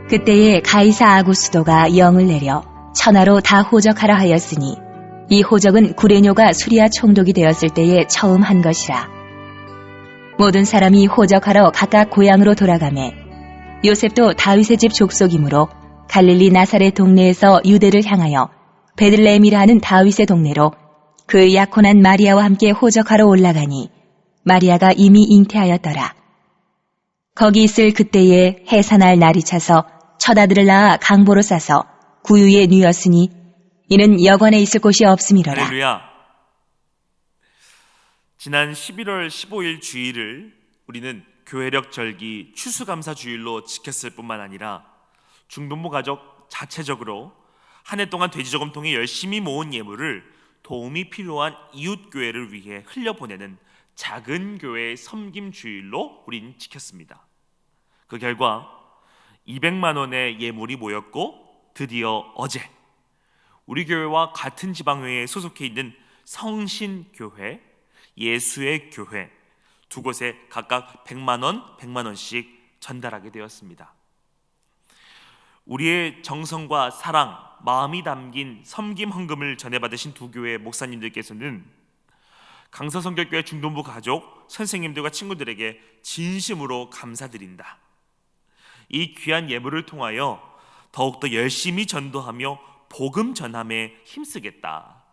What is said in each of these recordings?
그때에 가이사 아구스도가 영을 내려 천하로 다 호적하라 하였으니 이 호적은 구레뇨가 수리아 총독이 되었을 때에 처음 한 것이라. 모든 사람이 호적하러 각각 고향으로 돌아가매 요셉도 다윗의 집 족속이므로 갈릴리 나사렛 동네에서 유대를 향하여 베들레헴이라 하는 다윗의 동네로 그 약혼한 마리아와 함께 호적하러 올라가니 마리아가 이미 잉태하였더라. 거기 있을 그때에 해산할 날이 차서 첫 아들을 낳아 강보로 싸서 구유에 누였으니 이는 여관에 있을 곳이 없음이로라. 할렐루야. 지난 11월 15일 주일을 우리는 교회력 절기 추수감사 주일로 지켰을 뿐만 아니라 중동부 가족 자체적으로 한 해 동안 돼지저금통에 열심히 모은 예물을 도움이 필요한 이웃교회를 위해 흘려보내는 작은 교회의 섬김 주일로 우린 지켰습니다. 그 결과 200만 원의 예물이 모였고 드디어 어제 우리 교회와 같은 지방회에 소속해 있는 성신교회, 예수의 교회 두 곳에 각각 100만 원, 100만 원씩 전달하게 되었습니다. 우리의 정성과 사랑, 마음이 담긴 섬김 헌금을 전해받으신 두 교회 목사님들께서는 강서성결교회 중동부 가족, 선생님들과 친구들에게 진심으로 감사드린다. 이 귀한 예물을 통하여 더욱더 열심히 전도하며 복음 전함에 힘쓰겠다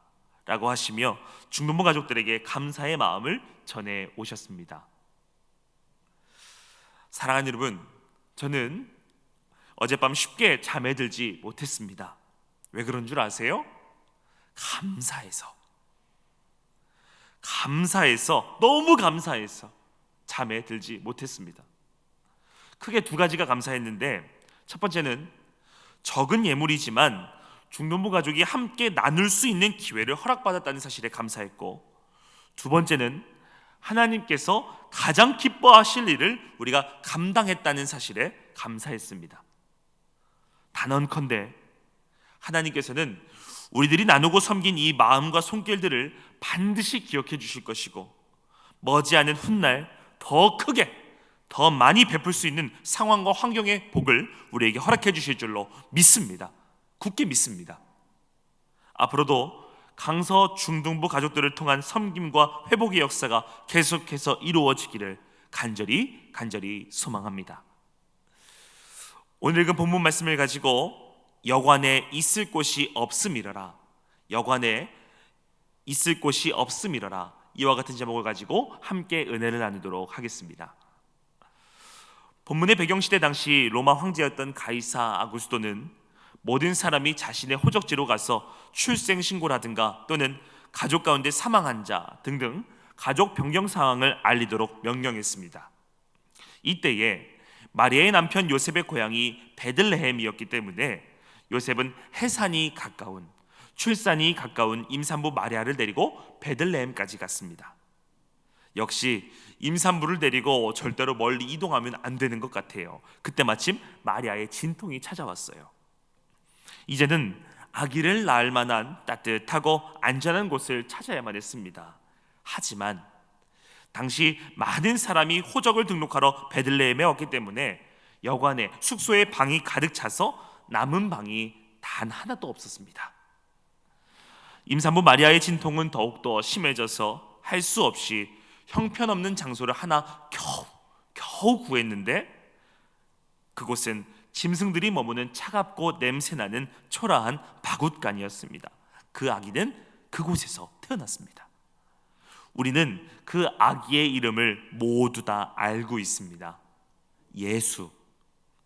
라고 하시며 중동부 가족들에게 감사의 마음을 전해 오셨습니다. 사랑하는 여러분, 저는 어젯밤 쉽게 잠에 들지 못했습니다. 왜 그런 줄 아세요? 감사해서 너무 감사해서 잠에 들지 못했습니다. 크게 두 가지가 감사했는데, 첫 번째는 적은 예물이지만 중동부 가족이 함께 나눌 수 있는 기회를 허락받았다는 사실에 감사했고, 두 번째는 하나님께서 가장 기뻐하실 일을 우리가 감당했다는 사실에 감사했습니다. 단언컨대 하나님께서는 우리들이 나누고 섬긴 이 마음과 손길들을 반드시 기억해 주실 것이고, 머지않은 훗날 더 크게 더 많이 베풀 수 있는 상황과 환경의 복을 우리에게 허락해 주실 줄로 믿습니다. 굳게 믿습니다. 앞으로도 강서 중등부 가족들을 통한 섬김과 회복의 역사가 계속해서 이루어지기를 간절히 소망합니다. 오늘 읽은 본문 말씀을 가지고 여관에 있을 곳이 없음이러라, 여관에 있을 곳이 없음이러라, 이와 같은 제목을 가지고 함께 은혜를 나누도록 하겠습니다. 본문의 배경시대 당시 로마 황제였던 가이사 아구스도는 모든 사람이 자신의 호적지로 가서 출생신고라든가 또는 가족 가운데 사망한 자 등등 가족 변경 상황을 알리도록 명령했습니다. 이때에 마리아의 남편 요셉의 고향이 베들레헴이었기 때문에 요셉은 해산이 가까운, 출산이 가까운 임산부 마리아를 데리고 베들레헴까지 갔습니다. 역시 임산부를 데리고 절대로 멀리 이동하면 안 되는 것 같아요. 그때 마침 마리아의 진통이 찾아왔어요. 이제는 아기를 낳을 만한 따뜻하고 안전한 곳을 찾아야만 했습니다. 하지만 당시 많은 사람이 호적을 등록하러 베들레헴에 왔기 때문에 여관에, 숙소에 방이 가득 차서 남은 방이 단 하나도 없었습니다. 임산부 마리아의 진통은 더욱더 심해져서 할 수 없이 형편없는 장소를 하나 겨우 구했는데, 그곳은 짐승들이 머무는 차갑고 냄새나는 초라한 바굿간이었습니다. 그 아기는 그곳에서 태어났습니다. 우리는 그 아기의 이름을 모두 다 알고 있습니다.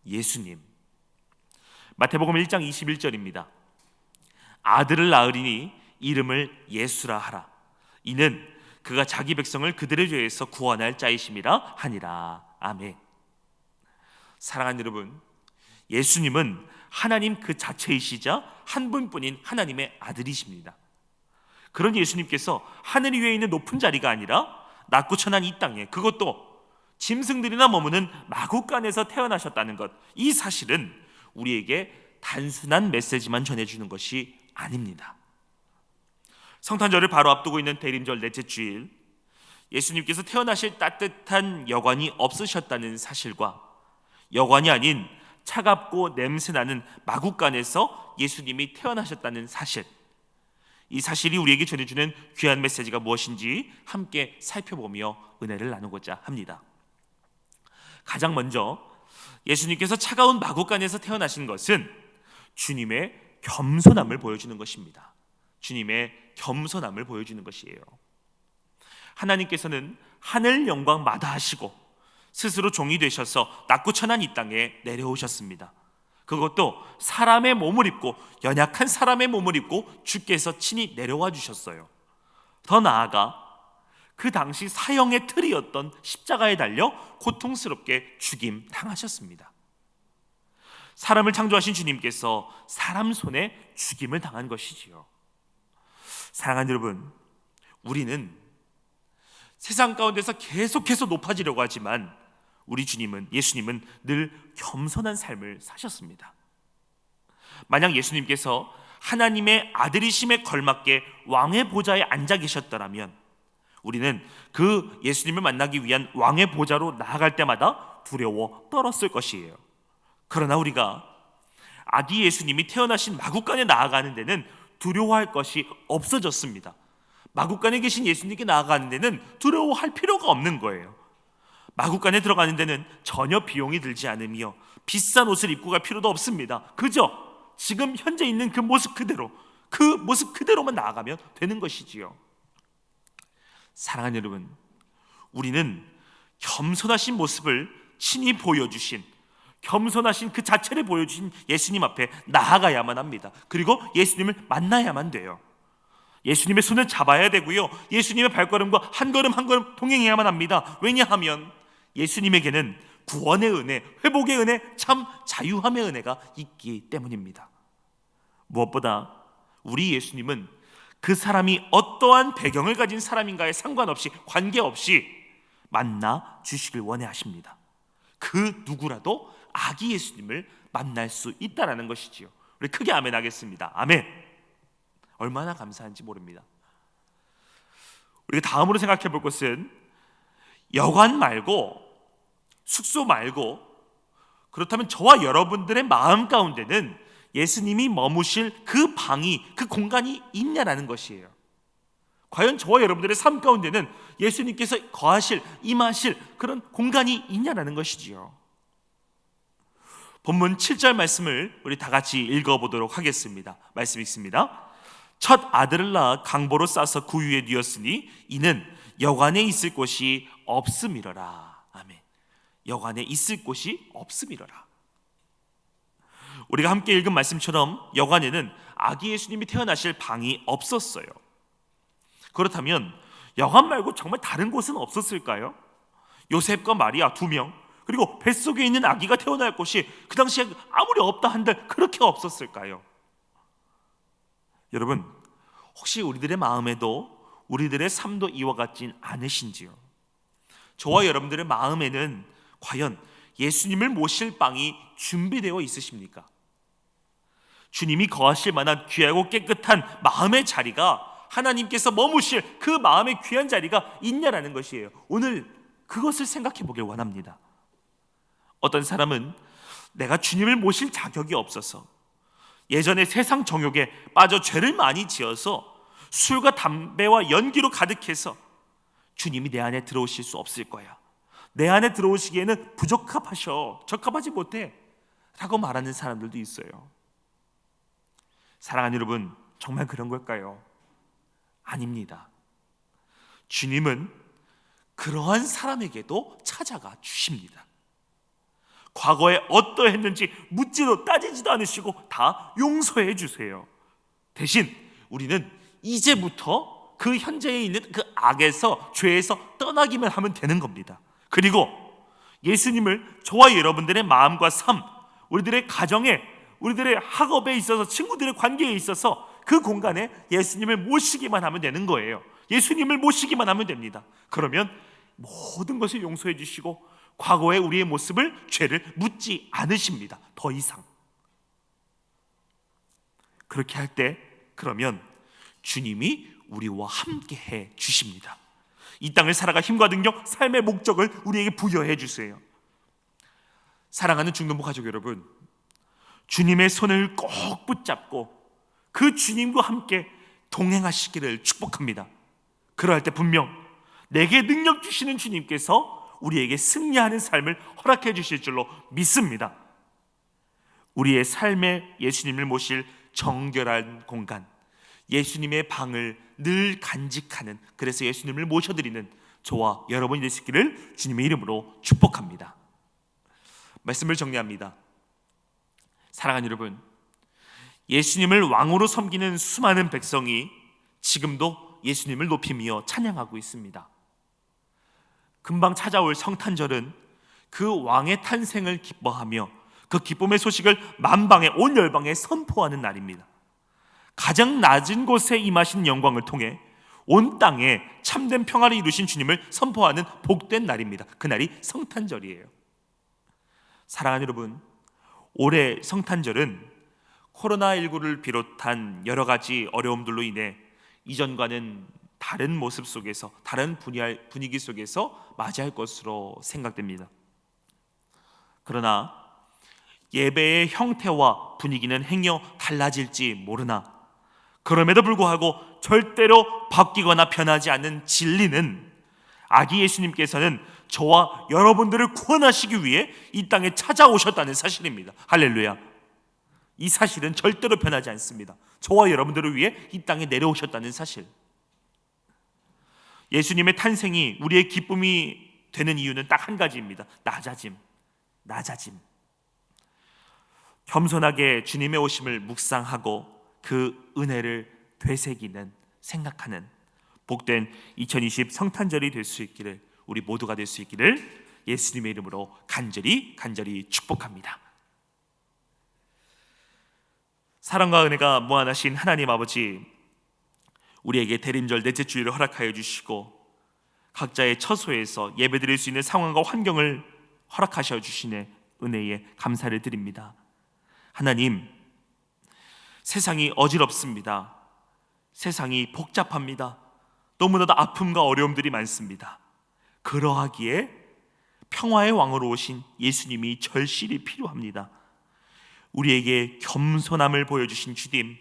예수님. 마태복음 1장 21절입니다. 아들을 낳으리니 이름을 예수라 하라. 이는 그가 자기 백성을 그들의 죄에서 구원할 자이심이라 하니라. 아멘. 사랑하는 여러분, 예수님은 하나님 그 자체이시자 한 분뿐인 하나님의 아들이십니다. 그런 예수님께서 하늘 위에 있는 높은 자리가 아니라 낮고 천한 이 땅에, 그것도 짐승들이나 머무는 마구간에서 태어나셨다는 것, 이 사실은 우리에게 단순한 메시지만 전해주는 것이 아닙니다. 성탄절을 바로 앞두고 있는 대림절 넷째 주일, 예수님께서 태어나실 따뜻한 여관이 없으셨다는 사실과 여관이 아닌 차갑고 냄새나는 마구간에서 예수님이 태어나셨다는 사실, 이 사실이 우리에게 전해주는 귀한 메시지가 무엇인지 함께 살펴보며 은혜를 나누고자 합니다. 가장 먼저 예수님께서 차가운 마구간에서 태어나신 것은 주님의 겸손함을 보여주는 것입니다. 주님의 겸손함을 보여주는 것이에요. 하나님께서는 하늘 영광 마다하시고 스스로 종이 되셔서 낮고 천한 이 땅에 내려오셨습니다. 그것도 사람의 몸을 입고, 연약한 사람의 몸을 입고 주께서 친히 내려와 주셨어요. 더 나아가 그 당시 사형의 틀이었던 십자가에 달려 고통스럽게 죽임 당하셨습니다. 사람을 창조하신 주님께서 사람 손에 죽임을 당한 것이지요. 사랑하는 여러분, 우리는 세상 가운데서 계속해서 높아지려고 하지만 우리 주님은, 예수님은 늘 겸손한 삶을 사셨습니다. 만약 예수님께서 하나님의 아들이심에 걸맞게 왕의 보좌에 앉아 계셨더라면 우리는 그 예수님을 만나기 위한 왕의 보좌로 나아갈 때마다 두려워 떨었을 것이에요. 그러나 우리가 아기 예수님이 태어나신 마구간에 나아가는 데는 두려워할 것이 없어졌습니다. 마구간에 계신 예수님께 나아가는 데는 두려워할 필요가 없는 거예요. 마구간에 들어가는 데는 전혀 비용이 들지 않으며 비싼 옷을 입고 갈 필요도 없습니다. 그저 지금 현재 있는 그 모습 그대로만 나아가면 되는 것이지요. 사랑하는 여러분, 우리는 겸손하신 모습을 친히 보여주신, 겸손하신 그 자체를 보여주신 예수님 앞에 나아가야만 합니다. 그리고 예수님을 만나야만 돼요. 예수님의 손을 잡아야 되고요, 예수님의 발걸음과 한 걸음 한 걸음 동행해야만 합니다. 왜냐하면 예수님에게는 구원의 은혜, 회복의 은혜, 참 자유함의 은혜가 있기 때문입니다. 무엇보다 우리 예수님은 그 사람이 어떠한 배경을 가진 사람인가에 상관없이, 관계없이 만나 주시길 원하십니다. 그 누구라도 아기 예수님을 만날 수 있다라는 것이지요. 우리 크게 아멘 하겠습니다. 아멘. 얼마나 감사한지 모릅니다. 우리가 다음으로 생각해 볼 것은 여관 말고, 숙소 말고, 그렇다면 저와 여러분들의 마음 가운데는 예수님이 머무실 그 방이, 그 공간이 있냐라는 것이에요. 과연 저와 여러분들의 삶 가운데는 예수님께서 거하실, 임하실 그런 공간이 있냐라는 것이지요. 본문 7절 말씀을 우리 다 같이 읽어보도록 하겠습니다. 말씀 읽습니다. 첫 아들을 낳아 강보로 싸서 구유에 뉘었으니 이는 여관에 있을 곳이 없음이러라. 아멘. 여관에 있을 곳이 없음이러라. 우리가 함께 읽은 말씀처럼 여관에는 아기 예수님이 태어나실 방이 없었어요. 그렇다면 여관 말고 정말 다른 곳은 없었을까요? 요셉과 마리아 2명, 그리고 뱃속에 있는 아기가 태어날 곳이 그 당시에 아무리 없다 한들 그렇게 없었을까요? 여러분, 혹시 우리들의 마음에도, 우리들의 삶도 이와 같진 않으신지요? 저와 여러분들의 마음에는 과연 예수님을 모실 방이 준비되어 있으십니까? 주님이 거하실 만한 귀하고 깨끗한 마음의 자리가, 하나님께서 머무실 그 마음의 귀한 자리가 있냐라는 것이에요. 오늘 그것을 생각해 보길 원합니다. 어떤 사람은 내가 주님을 모실 자격이 없어서, 예전에 세상 정욕에 빠져 죄를 많이 지어서 술과 담배와 연기로 가득해서 주님이 내 안에 들어오실 수 없을 거야, 내 안에 들어오시기에는 적합하지 못해 라고 말하는 사람들도 있어요. 사랑하는 여러분, 정말 그런 걸까요? 아닙니다. 주님은 그러한 사람에게도 찾아가 주십니다. 과거에 어떠했는지 묻지도 따지지도 않으시고 다 용서해 주세요. 대신 우리는 이제부터 그 현재에 있는 그 악에서, 죄에서 떠나기만 하면 되는 겁니다. 그리고 예수님을 저와 여러분들의 마음과 삶, 우리들의 가정에, 우리들의 학업에 있어서, 친구들의 관계에 있어서 그 공간에 예수님을 모시기만 하면 되는 거예요. 예수님을 모시기만 하면 됩니다. 그러면 모든 것을 용서해 주시고 과거의 우리의 모습을, 죄를 묻지 않으십니다. 더 이상. 그렇게 할 때 그러면 주님이 우리와 함께 해 주십니다. 이 땅을 살아갈 힘과 능력, 삶의 목적을 우리에게 부여해 주세요. 사랑하는 중동부 가족 여러분, 주님의 손을 꼭 붙잡고 그 주님과 함께 동행하시기를 축복합니다. 그러할 때 분명 내게 능력 주시는 주님께서 우리에게 승리하는 삶을 허락해 주실 줄로 믿습니다. 우리의 삶에 예수님을 모실 정결한 공간, 예수님의 방을 늘 간직하는, 그래서 예수님을 모셔드리는 저와 여러분이 되시기를 주님의 이름으로 축복합니다. 말씀을 정리합니다. 사랑하는 여러분, 예수님을 왕으로 섬기는 수많은 백성이 지금도 예수님을 높이며 찬양하고 있습니다. 금방 찾아올 성탄절은 그 왕의 탄생을 기뻐하며 그 기쁨의 소식을 만방에, 온 열방에 선포하는 날입니다. 가장 낮은 곳에 임하신 영광을 통해 온 땅에 참된 평화를 이루신 주님을 선포하는 복된 날입니다. 그날이 성탄절이에요. 사랑하는 여러분, 올해 성탄절은 코로나19를 비롯한 여러 가지 어려움들로 인해 이전과는 다른 모습 속에서, 다른 분위기 속에서 맞이할 것으로 생각됩니다. 그러나 예배의 형태와 분위기는 행여 달라질지 모르나 그럼에도 불구하고 절대로 바뀌거나 변하지 않는 진리는 아기 예수님께서는 저와 여러분들을 구원하시기 위해 이 땅에 찾아오셨다는 사실입니다. 할렐루야. 이 사실은 절대로 변하지 않습니다. 저와 여러분들을 위해 이 땅에 내려오셨다는 사실. 예수님의 탄생이 우리의 기쁨이 되는 이유는 딱 한 가지입니다. 낮아짐. 겸손하게 주님의 오심을 묵상하고 그 은혜를 되새기는, 생각하는 복된 2020 성탄절이 될 수 있기를, 우리 모두가 될 수 있기를 예수님의 이름으로 간절히 축복합니다. 사랑과 은혜가 무한하신 하나님 아버지, 우리에게 대림절 넷째 주일을 허락하여 주시고 각자의 처소에서 예배드릴 수 있는 상황과 환경을 허락하셔 주시네 은혜에 감사를 드립니다. 하나님, 세상이 어지럽습니다. 세상이 복잡합니다. 너무나도 아픔과 어려움들이 많습니다. 그러하기에 평화의 왕으로 오신 예수님이 절실히 필요합니다. 우리에게 겸손함을 보여주신 주님,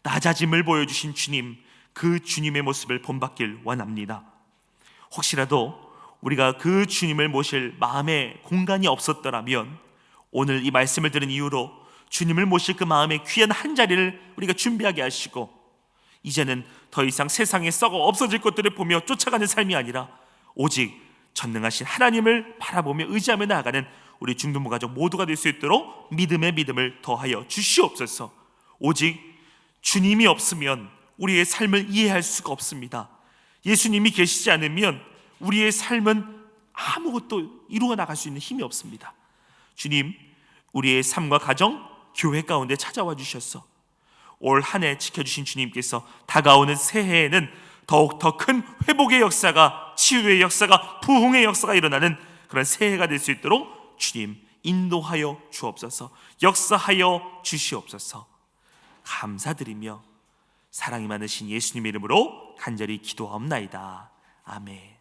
낮아짐을 보여주신 주님, 그 주님의 모습을 본받길 원합니다. 혹시라도 우리가 그 주님을 모실 마음의 공간이 없었더라면 오늘 이 말씀을 들은 이후로 주님을 모실 그 마음의 귀한 한 자리를 우리가 준비하게 하시고, 이제는 더 이상 세상에 썩어 없어질 것들을 보며 쫓아가는 삶이 아니라 오직 전능하신 하나님을 바라보며 의지하며 나아가는 우리 중동부 가족 모두가 될 수 있도록 믿음의 믿음을 더하여 주시옵소서. 오직 주님이 없으면 우리의 삶을 이해할 수가 없습니다. 예수님이 계시지 않으면 우리의 삶은 아무것도 이루어 나갈 수 있는 힘이 없습니다. 주님, 우리의 삶과 가정, 교회 가운데 찾아와 주셔서 올 한 해 지켜주신 주님께서 다가오는 새해에는 더욱 더 큰 회복의 역사가, 치유의 역사가, 부흥의 역사가 일어나는 그런 새해가 될 수 있도록 주님 인도하여 주옵소서. 역사하여 주시옵소서. 감사드리며 사랑이 많으신 예수님의 이름으로 간절히 기도하옵나이다. 아멘.